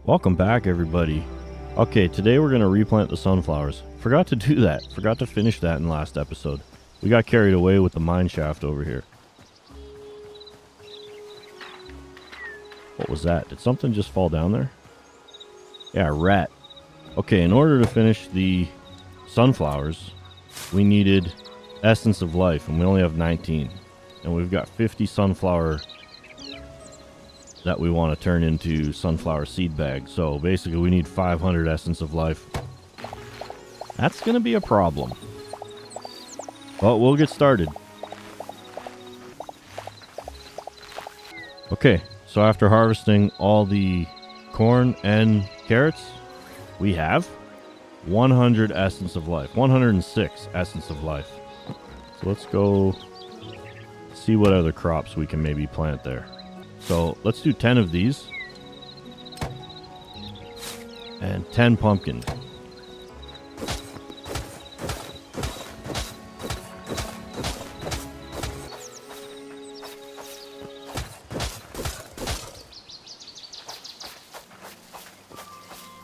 Welcome back, everybody. Okay, today we're going to replant the sunflowers. Forgot to do that. Forgot to finish that in the last episode. We got carried away with the mine shaft over here. What was that? Did something just fall down there? Yeah, a rat. Okay, in order to finish the sunflowers, we needed essence of life, and we only have 19. And we've got 50 sunflower that we want to turn into sunflower seed bags. So basically we need 500 essence of life. That's going to be a problem. But we'll get started. Okay, so after harvesting all the corn and carrots, we have 100 essence of life. 106 essence of life. So let's go see what other crops we can maybe plant there. So let's do 10 of these and 10 pumpkin.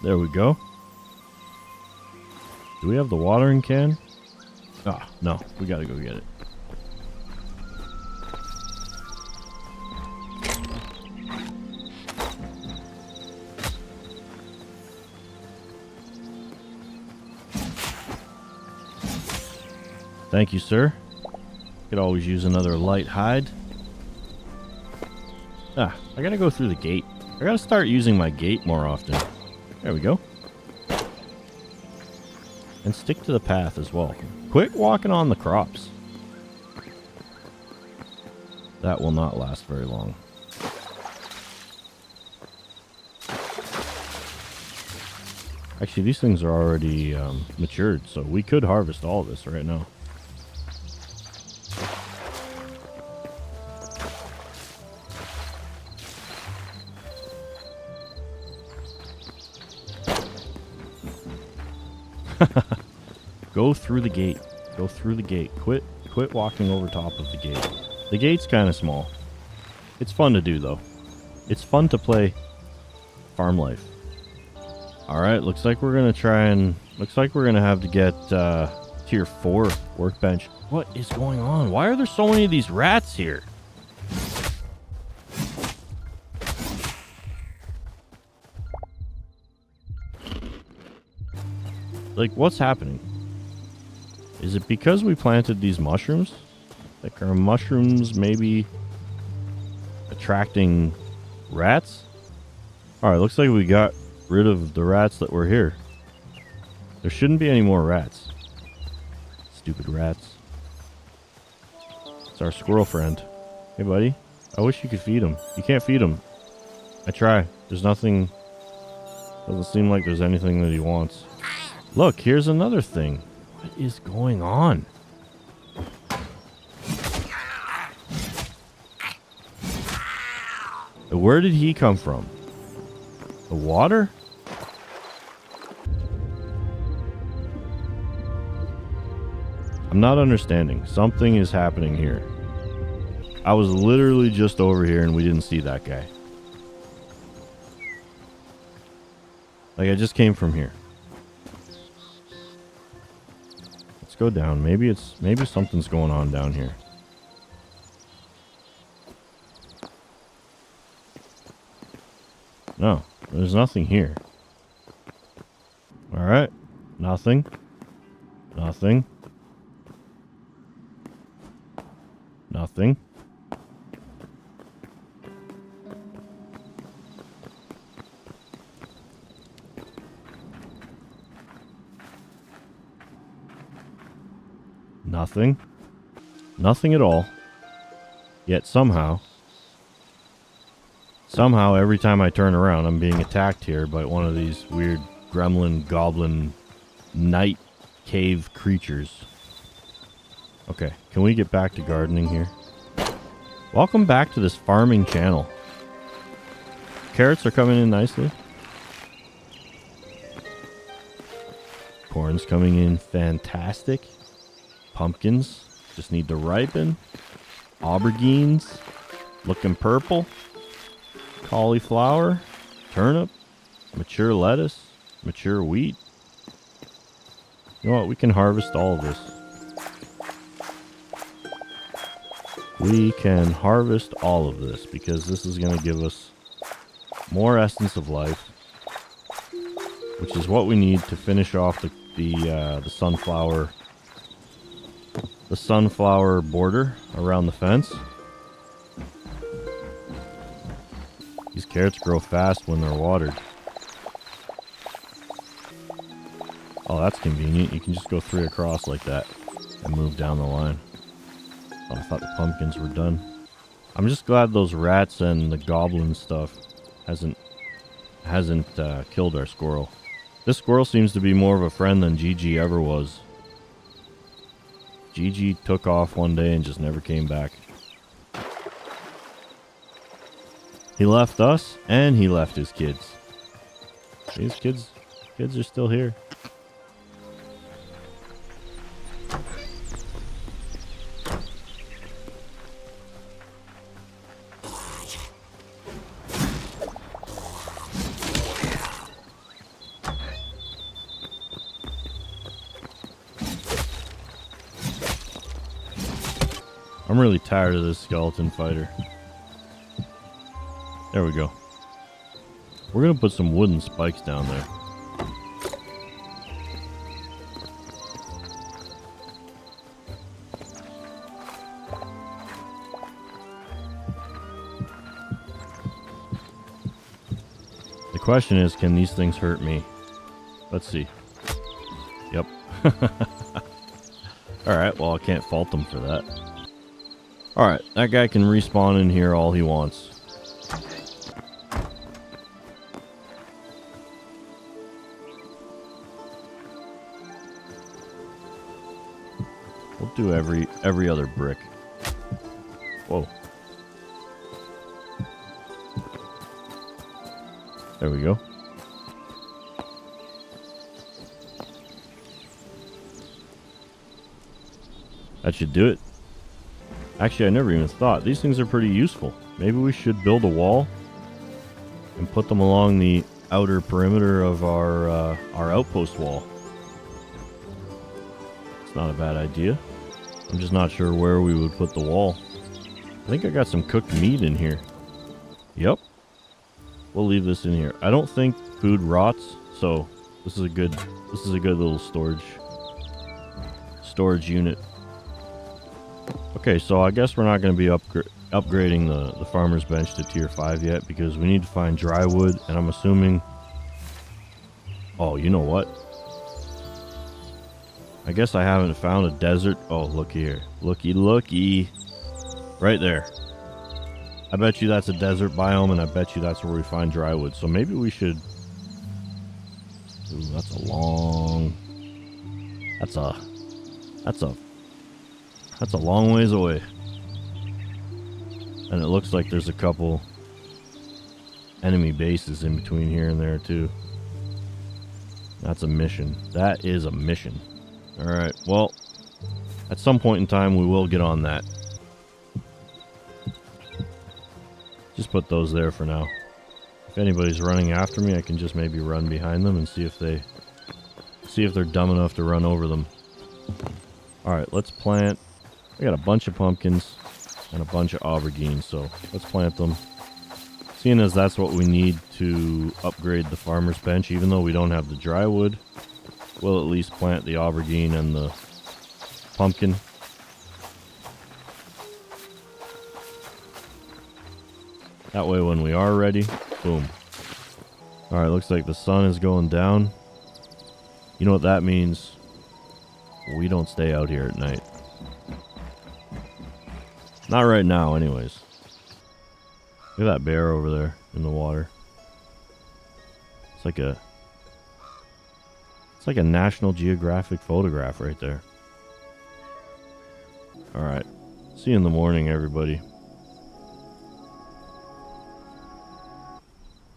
There we go. Do we have the watering can? Ah, no, we gotta go get it. Thank you, sir. Could always use another light hide. Ah, I gotta go through the gate. I gotta start using my gate more often. There we go. And stick to the path as well. Quit walking on the crops. That will not last very long. Actually, these things are already matured, so we could harvest all of this right now. Go through the gate. Go through the gate. Quit walking over top of the gate. The gate's kind of small. It's fun to do, though. It's fun to play farm life. Alright, looks like we're going to try and... Looks like we're going to have to get tier 4 workbench. What is going on? Why are there so many of these rats here? Like, what's happening? Is it because we planted these mushrooms? Like, are mushrooms maybe attracting rats? Alright, looks like we got rid of the rats that were here. There shouldn't be any more rats. Stupid rats. It's our squirrel friend. Hey, buddy. I wish you could feed him. You can't feed him. I try. There's nothing... Doesn't seem like there's anything that he wants. Look, here's another thing. What is going on? Where did he come from? The water? I'm not understanding. Something is happening here. I was literally just over here and we didn't see that guy. Like, I just came from here. Go down. Maybe something's going on down here. No, there's nothing here. All right, nothing. Nothing. Nothing. Nothing. Nothing at all. Yet somehow every time I turn around, I'm being attacked here by one of these weird gremlin, goblin, night cave creatures. Okay, can we get back to gardening here? Welcome back to this farming channel. Carrots are coming in nicely. Corn's coming in fantastic. Pumpkins just need to ripen. Aubergines looking purple. Cauliflower, turnip, Mature lettuce? Mature wheat? You know what? We can harvest all of this. We can harvest all of this because this is going to give us more essence of life, which is what we need to finish off the sunflower border around the fence. These carrots grow fast when they're watered. Oh, that's convenient. You can just go 3 across like that and move down the line. Oh, I thought the pumpkins were done. I'm just glad those rats and the goblin stuff hasn't killed our squirrel. This squirrel seems to be more of a friend than Gigi ever was. Gigi took off one day and just never came back. He left us and he left his kids. These kids are still here. I'm really tired of this skeleton fighter. There we go. We're going to put some wooden spikes down there. The question is, can these things hurt me? Let's see. Yep. Alright, well I can't fault them for that. Alright, that guy can respawn in here all he wants. We'll do every other brick. Whoa. There we go. That should do it. Actually, I never even thought. These things are pretty useful. Maybe we should build a wall and put them along the outer perimeter of our outpost wall. It's not a bad idea. I'm just not sure where we would put the wall. I think I got some cooked meat in here. Yep. We'll leave this in here. I don't think food rots, so this is a good little storage unit. Okay, so I guess we're not going to be upgrading the farmer's bench to tier 5 yet because we need to find dry wood, and I'm assuming... Oh, you know what? I guess I haven't found a desert... Oh, look here. Looky. Right there. I bet you that's a desert biome, and I bet you that's where we find dry wood. So maybe we should... Ooh, that's a long... That's a long ways away. And it looks like there's a couple enemy bases in between here and there too. That's a mission. That is a mission. Alright, well, at some point in time we will get on that. Just put those there for now. If anybody's running after me, I can just maybe run behind them and see if they're dumb enough to run over them. Alright, let's plant. I got a bunch of pumpkins and a bunch of aubergines, so let's plant them. Seeing as that's what we need to upgrade the farmer's bench, even though we don't have the dry wood, we'll at least plant the aubergine and the pumpkin. That way when we are ready, boom. Alright, looks like the sun is going down. You know what that means? We don't stay out here at night. Not right now, anyways. Look at that bear over there in the water. It's like a National Geographic photograph right there. Alright. See you in the morning, everybody.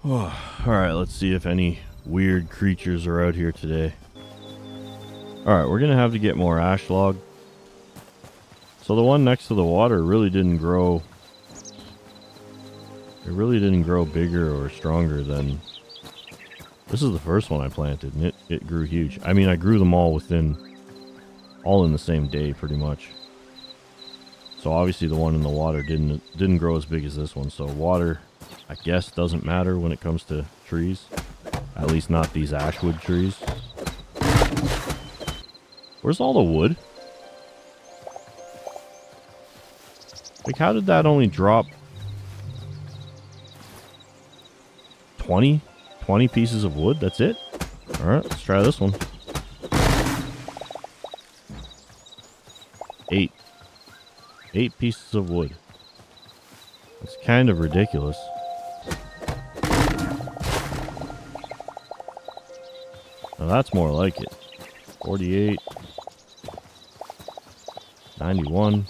Alright, let's see if any weird creatures are out here today. Alright, we're gonna have to get more ash log. So the one next to the water really didn't grow. It really didn't grow bigger or stronger than This is the first one I planted, and it grew huge. I mean, I grew them all in the same day, pretty much. So obviously the one in the water didn't grow as big as this one. So water, I guess, doesn't matter when it comes to trees. At least not these ashwood trees. Where's all the wood? Like, how did that only drop 20 pieces of wood? That's it? Alright, let's try this one. 8 pieces of wood. That's kind of ridiculous. Now that's more like it. 48. 91.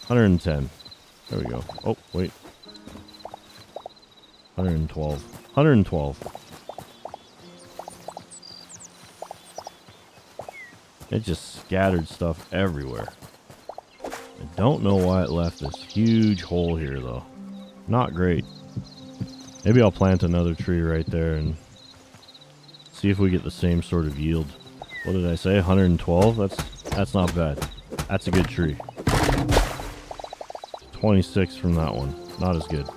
110. There we go. Oh, wait. 112. 112. It just scattered stuff everywhere. I don't know why it left this huge hole here, though. Not great. Maybe I'll plant another tree right there and see if we get the same sort of yield. What did I say? 112? That's not bad. That's a good tree. 26 from that one. Not as good.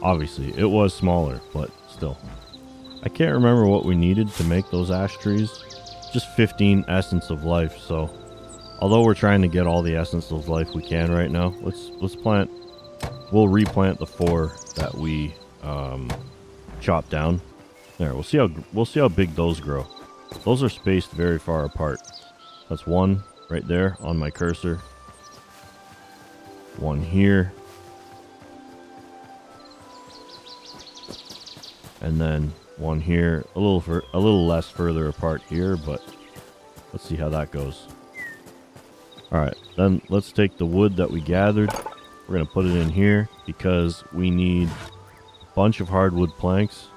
Obviously, it was smaller, but still. I can't remember what we needed to make those ash trees. Just 15 essence of life, so although we're trying to get all the essence of life we can right now, let's plant. We'll replant the 4 that we chopped down. There, we'll see how big those grow. Those are spaced very far apart. That's 1 right there on my cursor. 1 here. And then 1 here, a little less further apart here, but let's see how that goes. Alright, then let's take the wood that we gathered. We're going to put it in here because we need a bunch of hardwood planks.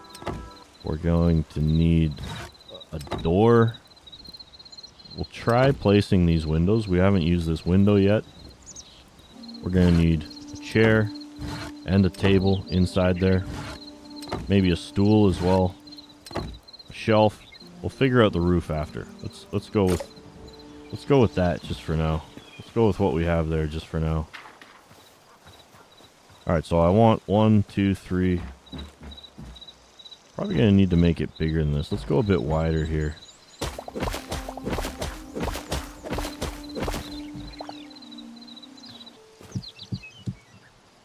We're going to need a door. We'll try placing these windows. We haven't used this window yet. We're going to need a chair and a table inside there. Maybe a stool as well. A shelf. We'll figure out the roof after. Let's go with that just for now. Let's go with what we have there just for now. Alright, so I want 1, 2, 3. Probably gonna need to make it bigger than this. Let's go a bit wider here.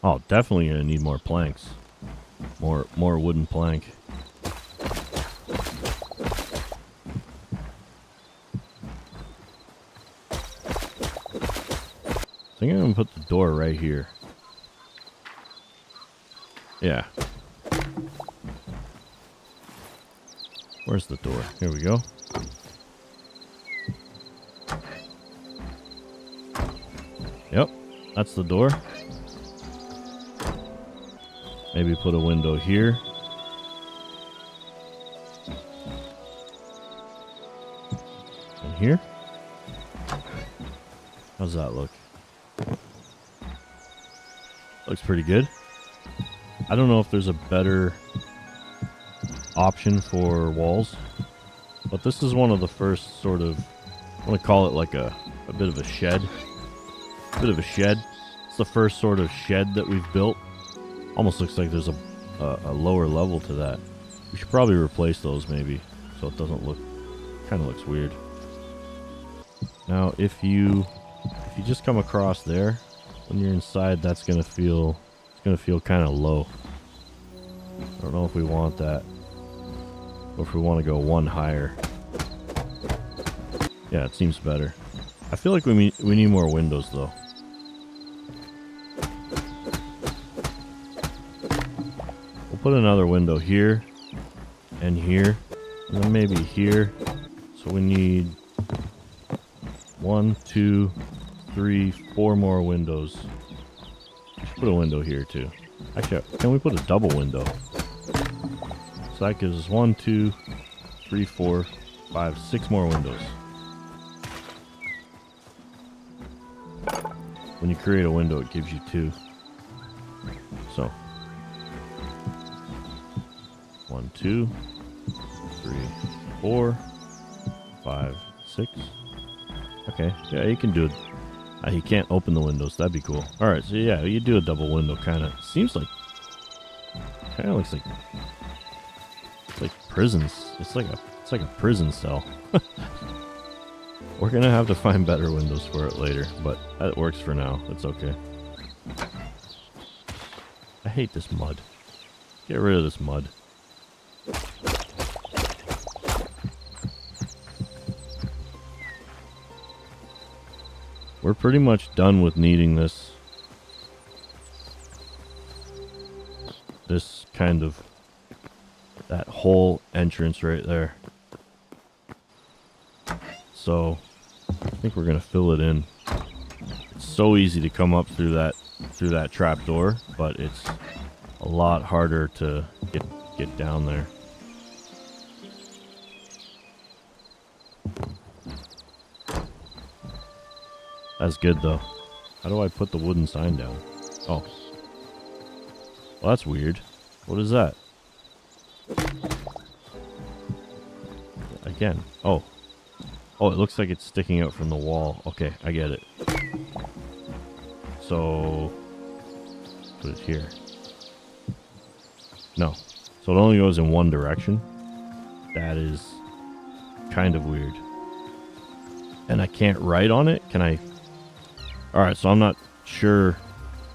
Oh, definitely gonna need more planks. More wooden plank. I think I'm gonna put the door right here. Yeah. Where's the door? Here we go. Yep, that's the door. Maybe put a window here. And here. How's that look? Looks pretty good. I don't know if there's a better option for walls, but this is one of the first sort of, I want to call it like a bit of a shed. A bit of a shed. It's the first sort of shed that we've built. Almost looks like there's a lower level to that. We should probably replace those maybe, so it doesn't look, kind of looks weird. Now if you just come across there, when you're inside, that's gonna feel, it's gonna feel kind of low. I don't know if we want that, or if we want to go 1 higher. Yeah, it seems better. I feel like we need more windows though. We'll put another window here, and here, and then maybe here. So we need 1, 2, 3, 4 more windows. We should put a window here too. Actually, can we put a double window? So that gives us 1, 2, 3, 4, 5, 6 more windows. When you create a window, it gives you 2. So 1, 2, 3, 4, 5, 6. Okay, yeah, you can do it. He can't open the windows. That'd be cool. All right, so yeah, you do a double window kind of. Seems like, kind of looks like, it's like prisons. It's like a prison cell. We're gonna have to find better windows for it later, but that works for now. It's okay. I hate this mud. Get rid of this mud. We're pretty much done with needing this kind of, that whole entrance right there. So I think we're gonna fill it in. It's so easy to come up through that trap door, but it's a lot harder to get down there. That's good though. How do I put the wooden sign down? Oh. Well, that's weird. What is that? Again. Oh. Oh, it looks like it's sticking out from the wall. Okay, I get it. So, put it here. No. So it only goes in one direction. That is kind of weird. And I can't write on it? Can I? Alright, so I'm not sure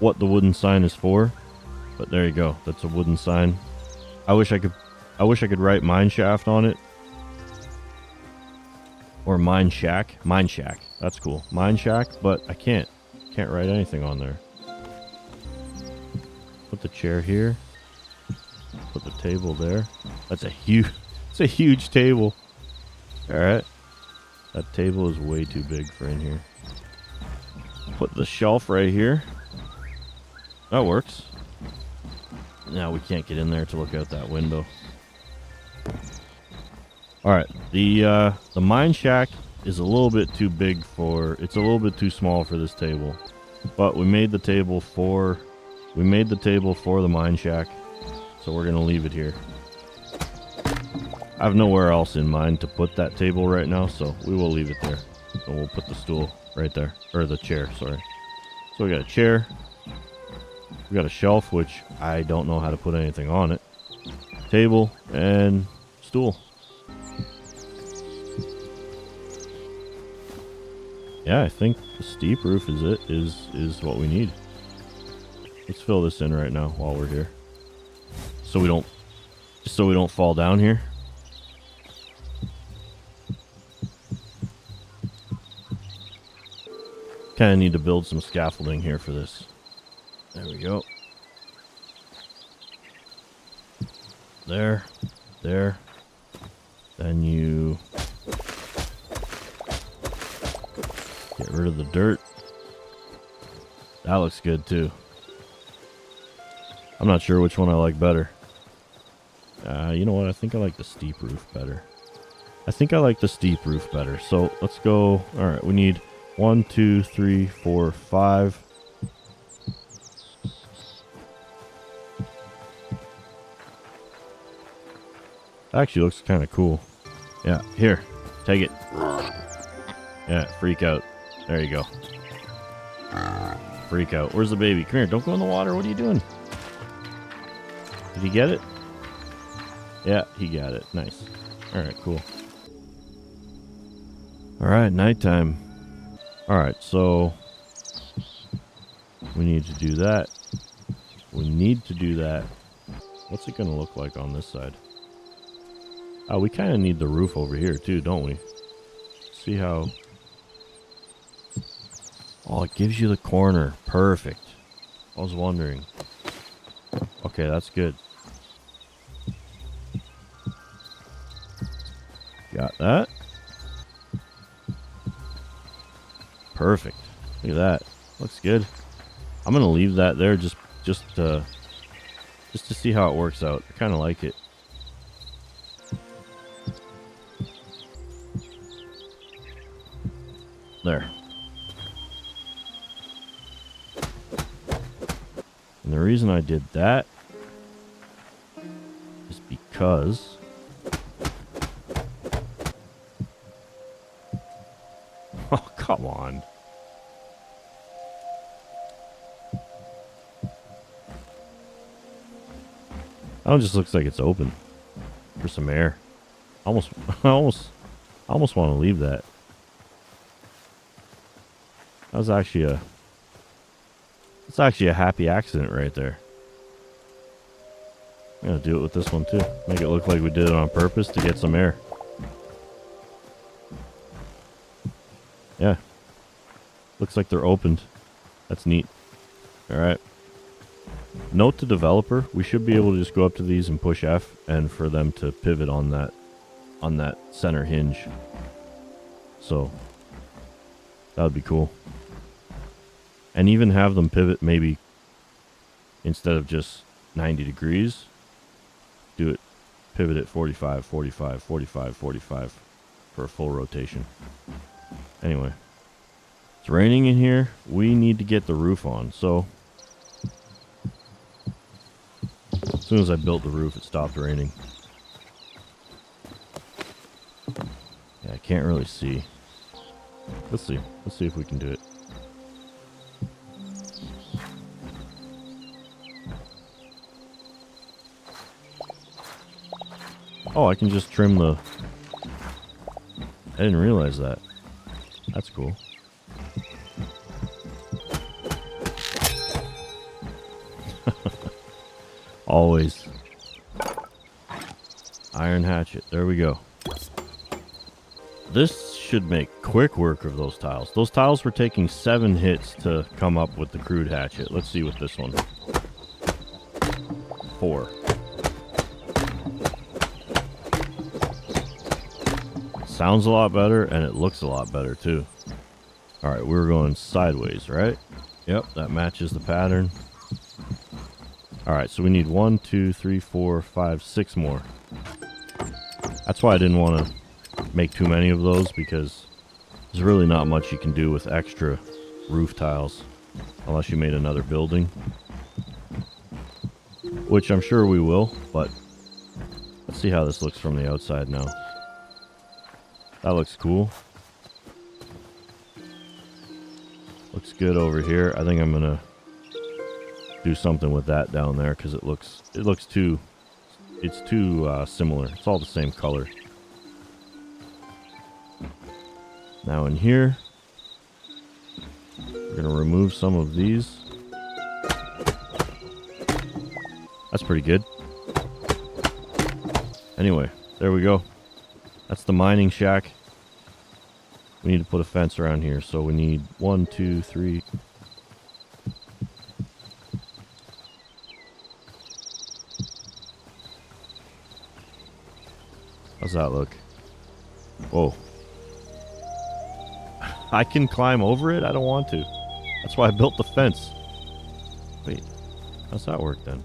what the wooden sign is for. But there you go. That's a wooden sign. I wish I could write mine shaft on it. Or mine shack. Mine shack. That's cool. Mine shack, but I can't write anything on there. Put the chair here. Put the table there. That's a huge table. Alright. That table is way too big for in here. Put the shelf right here. That works. Now we can't get in there to look out that window. Alright, the mine shack is a little bit too big for, it's a little bit too small for this table. But we made the table for the mine shack, so we're gonna leave it here. I have nowhere else in mind to put that table right now, so we will leave it there. And we'll put the stool right there, or the chair, sorry. So we got a chair, we got a shelf, which I don't know how to put anything on it, table, and stool. Yeah, I think the steep roof is what we need. Let's fill this in right now while we're here. So we don't fall down here. Kind of need to build some scaffolding here for this. There we go. There. Then you get rid of the dirt. That looks good too. I'm not sure which one I like better. You know what? I think I like the steep roof better. So let's go. All right, we need 1, 2, 3, 4, 5. Actually looks kind of cool. Yeah, here. Take it. Yeah, freak out. There you go. Freak out. Where's the baby? Come here. Don't go in the water. What are you doing? Did he get it? Yeah, he got it. Nice. Alright, cool. Alright, nighttime. Alright, so we need to do that. What's it going to look like on this side? Oh, we kind of need the roof over here too, don't we? See how... Oh, it gives you the corner. Perfect. I was wondering. Okay, that's good. Got that. Perfect. Look at that. Looks good. I'm gonna leave that there just to see how it works out. I kind of like it. There. And the reason I did that is because oh, come on. That one just looks like it's open for some air. Almost I almost want to leave that. That was actually a happy accident right there. I'm gonna do it with this one too. Make it look like we did it on purpose to get some air. Yeah. Looks like they're opened. That's neat. Alright. Note to developer, we should be able to just go up to these and push F and for them to pivot on that center hinge. So that would be cool. And even have them pivot maybe instead of just 90 degrees, do it pivot at 45, 45, 45, 45 for a full rotation. Anyway, it's raining in here. We need to get the roof on. So as soon as I built the roof, it stopped raining. Yeah, I can't really see. Let's see. Let's see if we can do it. Oh, I can just trim the... I didn't realize that. That's cool. Always. Iron hatchet. There we go. This should make quick work of those tiles. Those tiles were taking 7 hits to come up with the crude hatchet. Let's see with this one. 4. Sounds a lot better, and it looks a lot better, too. Alright, we were going sideways, right? Yep, that matches the pattern. Alright, so we need 1, 2, 3, 4, 5, 6 more. That's why I didn't want to make too many of those, because there's really not much you can do with extra roof tiles unless you made another building, which I'm sure we will. But let's see how this looks from the outside now. That looks cool. Looks good over here. I think I'm gonna do something with that down there because it looks too similar. It's all the same color. Now in here, we're gonna remove some of these. That's pretty good. Anyway, there we go. That's the mining shack. We need to put a fence around here, so we need 1, 2, 3. How's that look? Whoa. I can climb over it? I don't want to. That's why I built the fence. Wait, how's that work then?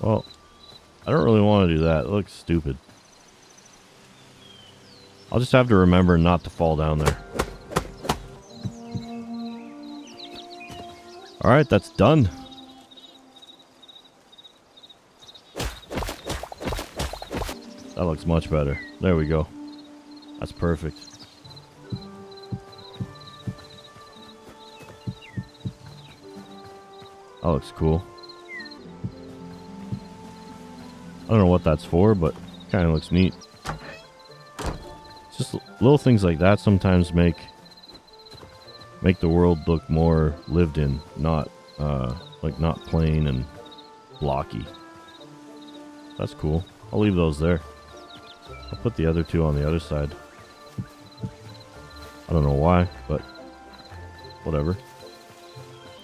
Well, I don't really want to do that. It looks stupid. I'll just have to remember not to fall down there. Alright, that's done. That looks much better. There we go. That's perfect. That looks cool. I don't know what that's for, but kind of looks neat. It's just little things like that sometimes make the world look more lived in, not not plain and blocky. That's cool. I'll leave those there. I'll put the other 2 on the other side. I don't know why, but whatever.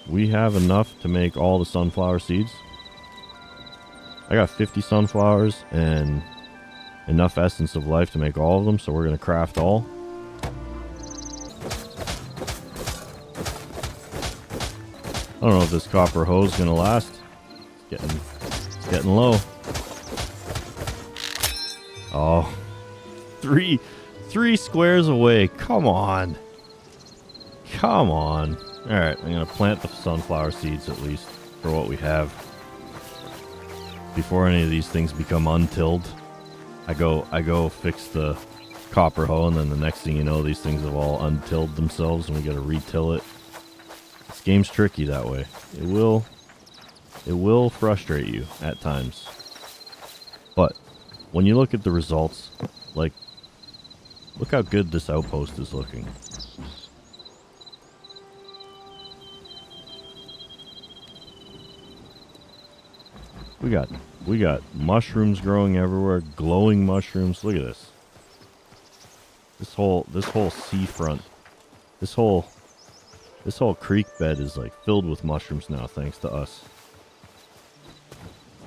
We have enough to make all the sunflower seeds. I got 50 sunflowers and enough essence of life to make all of them, so we're going to craft all. I don't know if this copper hose is going to last. It's getting low. Oh, three squares away. Come on. Come on. Alright, I'm going to plant the sunflower seeds at least for what we have. Before any of these things become untilled, I go fix the copper hoe, and then the next thing you know, these things have all untilled themselves and we got to retill it. This game's tricky that way. It will frustrate you at times. But when you look at the results, like, look how good this outpost is looking. We got mushrooms growing everywhere, glowing mushrooms. Look at this. This whole seafront, this whole creek bed is like filled with mushrooms now, thanks to us.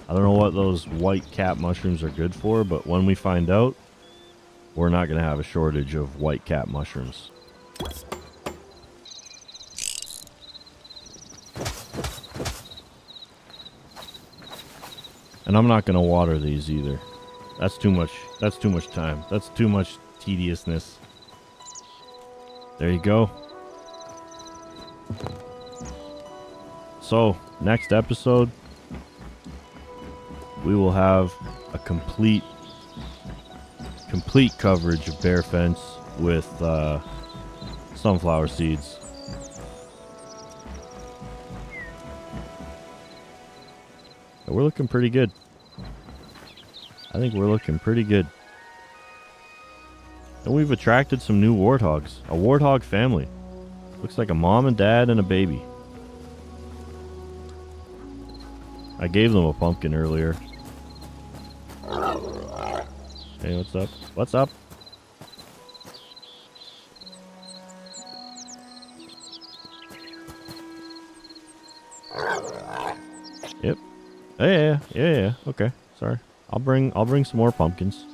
I don't know what those white cap mushrooms are good for, but when we find out, we're not going to have a shortage of white cap mushrooms. And I'm not going to water these either. That's too much time. That's too much tediousness. There you go. So, next episode, we will have a complete coverage of bare fence with sunflower seeds. And we're looking pretty good. I think we're looking pretty good. And we've attracted some new warthogs. A warthog family. Looks like a mom and dad and a baby. I gave them a pumpkin earlier. Hey, what's up? What's up? Yep. Yeah. Okay. Sorry. I'll bring some more pumpkins.